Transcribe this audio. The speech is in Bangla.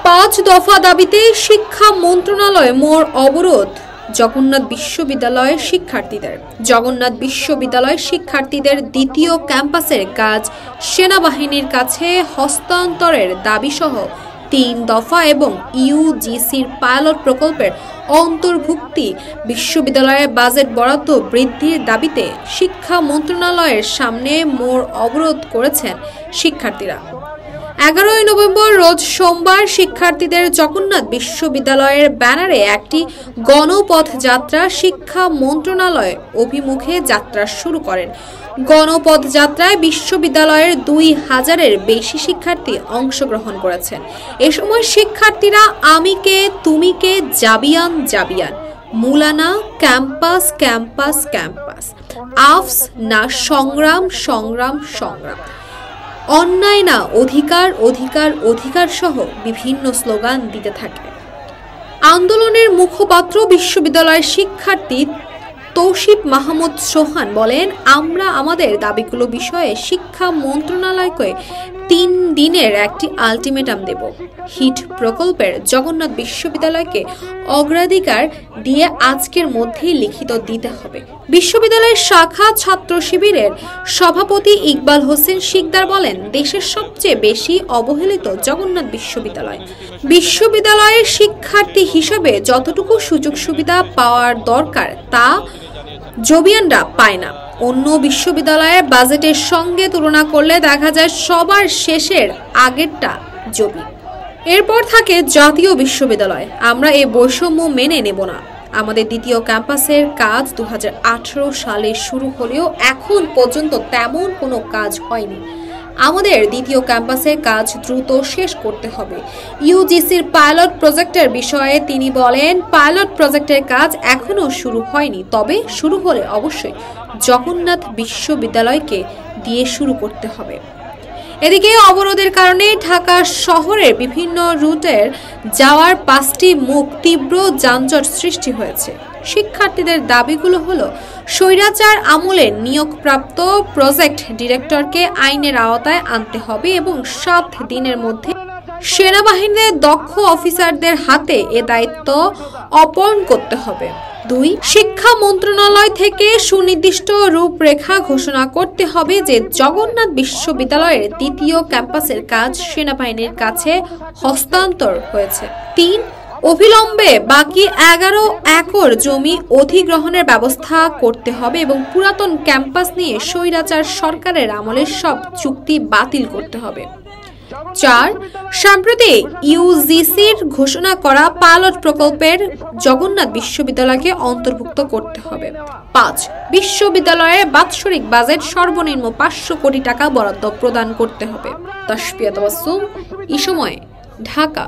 পাঁচ দফা দাবিতে শিক্ষা মন্ত্রণালয় মোড় অবরোধ জগন্নাথ বিশ্ববিদ্যালয়ের শিক্ষার্থীদের। জগন্নাথ বিশ্ববিদ্যালয়ের শিক্ষার্থীদের দ্বিতীয় ক্যাম্পাসের কাজ সেনাবাহিনীর কাছে হস্তান্তরের দাবিসহ ৩ দফা এবং ইউজিসির পাইলট প্রকল্পের অন্তর্ভুক্তি, বিশ্ববিদ্যালয়ের বাজেট বরাদ্দ বৃদ্ধির দাবিতে শিক্ষা মন্ত্রণালয়ের সামনে মোড় অবরোধ করেছেন শিক্ষার্থীরা। ১১ নভেম্বর রোজ সোমবার শিক্ষার্থীদের জগন্নাথ বিশ্ববিদ্যালয়ের ব্যানারে একটি গণপথ যাত্রা শিক্ষা মন্ত্রণালয় অভিমুখে যাত্রা শুরু করেন। গণপথ যাত্রায় বিশ্ববিদ্যালয়ের ২০০০-এর বেশি শিক্ষার্থী অংশগ্রহণ করেছেন। এ সময় শিক্ষার্থীরা আমিকে তুমিকে জাবিয়ান জাবিয়ান, মুলানা ক্যাম্পাস ক্যাম্পাস ক্যাম্পাস, আফস না সংগ্রাম সংগ্রাম সংগ্রাম, অন্যায় না অধিকার অধিকার অধিকার সহ বিভিন্ন স্লোগান দিতে থাকে। আন্দোলনের মুখপাত্র বিশ্ববিদ্যালয়ের শিক্ষার্থী তৌসিফ মাহমুদ সোহান বলেন, আমরা আমাদের দাবিগুলো বিষয়ে শিক্ষা মন্ত্রণালয়কে ৩ দিনের একটি আলটিমেটাম দেব। হিট প্রকল্পের জগন্নাথ বিশ্ববিদ্যালয়কে অগ্রাধিকার দিয়ে আজকের মধ্যেই লিখিত দিতে হবে। বিশ্ববিদ্যালয়ের শাখা ছাত্র শিবিরের সভাপতি ইকবাল হোসেন শিকদার বলেন, দেশের সবচেয়ে বেশি অবহেলিত জগন্নাথ বিশ্ববিদ্যালয়। বিশ্ববিদ্যালয়ের শিক্ষার্থী হিসেবে যতটুকু সুযোগ সুবিধা পাওয়ার দরকার তা জবিয়ানরা পায় না। অন্য বিশ্ববিদ্যালয়ের বাজেটের সঙ্গে তুলনা করলে দেখা যায় সবার শেষের আগেরটা জবি, এরপর থাকে জাতীয় বিশ্ববিদ্যালয়। আমরা এই বৈষম্য মেনে নেব না। আমাদের দ্বিতীয় ক্যাম্পাসের কাজ ২০১৮ সালে শুরু হলেও এখন পর্যন্ত তেমন কোনো কাজ হয়নি। আমাদের দ্বিতীয় ক্যাম্পাসের কাজ দ্রুত শেষ করতে হবে। ইউজিসির পাইলট প্রজেক্টের বিষয়ে তিনি বলেন, পাইলট প্রজেক্টের কাজ এখনো শুরু হয়নি, তবে শুরু হলে অবশ্যই জগন্নাথ বিশ্ববিদ্যালয়কে দিয়ে শুরু করতে হবে। এদিকে অবরোধের কারণে ঢাকা শহরের বিভিন্ন রুটের যাওয়ার ৫টি মুখ তীব্র যানজট সৃষ্টি হয়েছে। শিক্ষার্থীদের দাবিগুলো হলো, স্বৈরাচার আমলে নিয়োগপ্রাপ্ত প্রজেক্ট ডিরেক্টরকে আইনের আওতায় আনতে হবে এবং ৭ দিনের মধ্যে সেনাবাহিনীর দক্ষ অফিসারদের হাতে এ দায়িত্ব অর্পণ করতে হবে। ২. শিক্ষা মন্ত্রণালয় থেকে সুনির্দিষ্ট রূপরেখা ঘোষণা করতে হবে যে জগন্নাথ বিশ্ববিদ্যালয়ের দ্বিতীয় ক্যাম্পাসের কাজ সেনাবাহিনীর কাছে হস্তান্তর হয়েছে। ৩. অবিলম্বে বাকি ১১ একর জমি অধিগ্রহণের ব্যবস্থা করতে হবে এবং পুরাতন ক্যাম্পাস নিয়ে স্বৈরাচার সরকারের আমলের সব চুক্তি বাতিল করতে হবে। ৪. সম্প্রতি ইউজিসির ঘোষণা করা পাইলট প্রকল্পের জগন্নাথ বিশ্ববিদ্যালয়কে অন্তর্ভুক্ত করতে হবে। ৫. বিশ্ববিদ্যালয়ের বাৎসরিক বাজেট সর্বনিম্ন ৫০০ কোটি টাকা বরাদ্দ প্রদান করতে হবে। তাসফিয়া তাবাসসুম, এই সময়, ঢাকা।